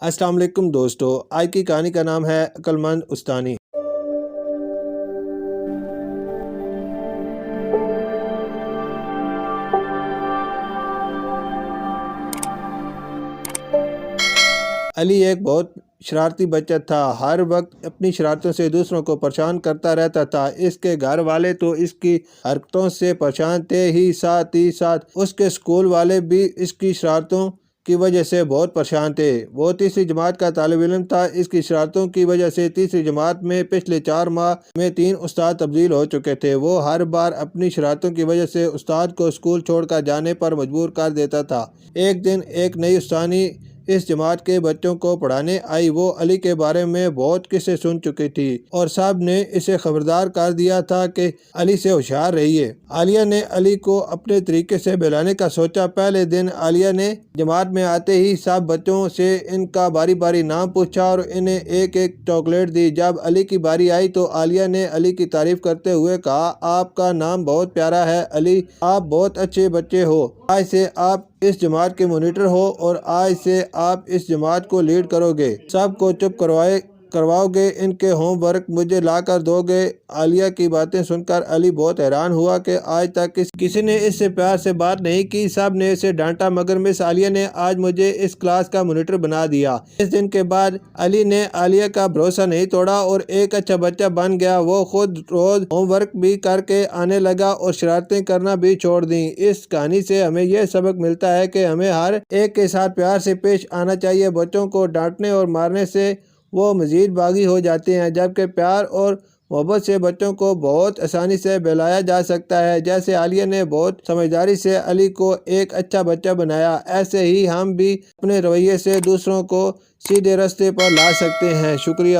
السلام علیکم دوستو، آج کی کہانی کا نام ہے عقل مند استانی۔ علی ایک بہت شرارتی بچہ تھا، ہر وقت اپنی شرارتوں سے دوسروں کو پریشان کرتا رہتا تھا۔ اس کے گھر والے تو اس کی حرکتوں سے پریشان تھے ہی ساتھ اس کے اسکول والے بھی اس کی شرارتوں کی وجہ سے بہت پریشان تھے۔ وہ تیسری جماعت کا طالب علم تھا۔ اس کی شرارتوں کی وجہ سے تیسری جماعت میں پچھلے 4 ماہ میں 3 استاد تبدیل ہو چکے تھے۔ وہ ہر بار اپنی شرارتوں کی وجہ سے استاد کو اسکول چھوڑ کر جانے پر مجبور کر دیتا تھا۔ ایک دن ایک نئی استانی اس جماعت کے بچوں کو پڑھانے آئی۔ وہ علی کے بارے میں بہت قصے سن چکی تھی اور سب نے اسے خبردار کر دیا تھا کہ علی سے ہوشیار رہیے۔ عالیہ نے علی کو اپنے طریقے سے بہلانے کا سوچا۔ پہلے دن عالیہ نے جماعت میں آتے ہی سب بچوں سے ان کا باری باری نام پوچھا اور انہیں ایک ایک چاکلیٹ دی۔ جب علی کی باری آئی تو عالیہ نے علی کی تعریف کرتے ہوئے کہا، آپ کا نام بہت پیارا ہے علی، آپ بہت اچھے بچے ہو۔ آج سے آپ اس جماعت کے مانیٹر ہو اور آج سے آپ اس جماعت کو لیڈ کرو گے۔ سب کو چپ کرواؤ گے، ان کے ہوم ورک مجھے لا کر دو گے۔ عالیہ کی باتیں سن کر علی بہت حیران ہوا کہ آج تک کسی نے اس سے پیار سے بات نہیں کی۔ سب نے اسے ڈانٹا مگر مس عالیہ نے آج مجھے اس کلاس کا مانیٹر بنا دیا۔ اس دن کے بعد علی نے عالیہ کا بھروسہ نہیں توڑا اور ایک اچھا بچہ بن گیا۔ وہ خود روز ہوم ورک بھی کر کے آنے لگا اور شرارتیں کرنا بھی چھوڑ دیں۔ اس کہانی سے ہمیں یہ سبق ملتا ہے کہ ہمیں ہر ایک کے ساتھ پیار سے پیش آنا چاہیے۔ بچوں کو ڈانٹنے اور مارنے سے وہ مزید باغی ہو جاتے ہیں، جبکہ پیار اور محبت سے بچوں کو بہت آسانی سے بہلایا جا سکتا ہے۔ جیسے عالیہ نے بہت سمجھداری سے علی کو ایک اچھا بچہ بنایا، ایسے ہی ہم بھی اپنے رویے سے دوسروں کو سیدھے راستے پر لا سکتے ہیں۔ شکریہ۔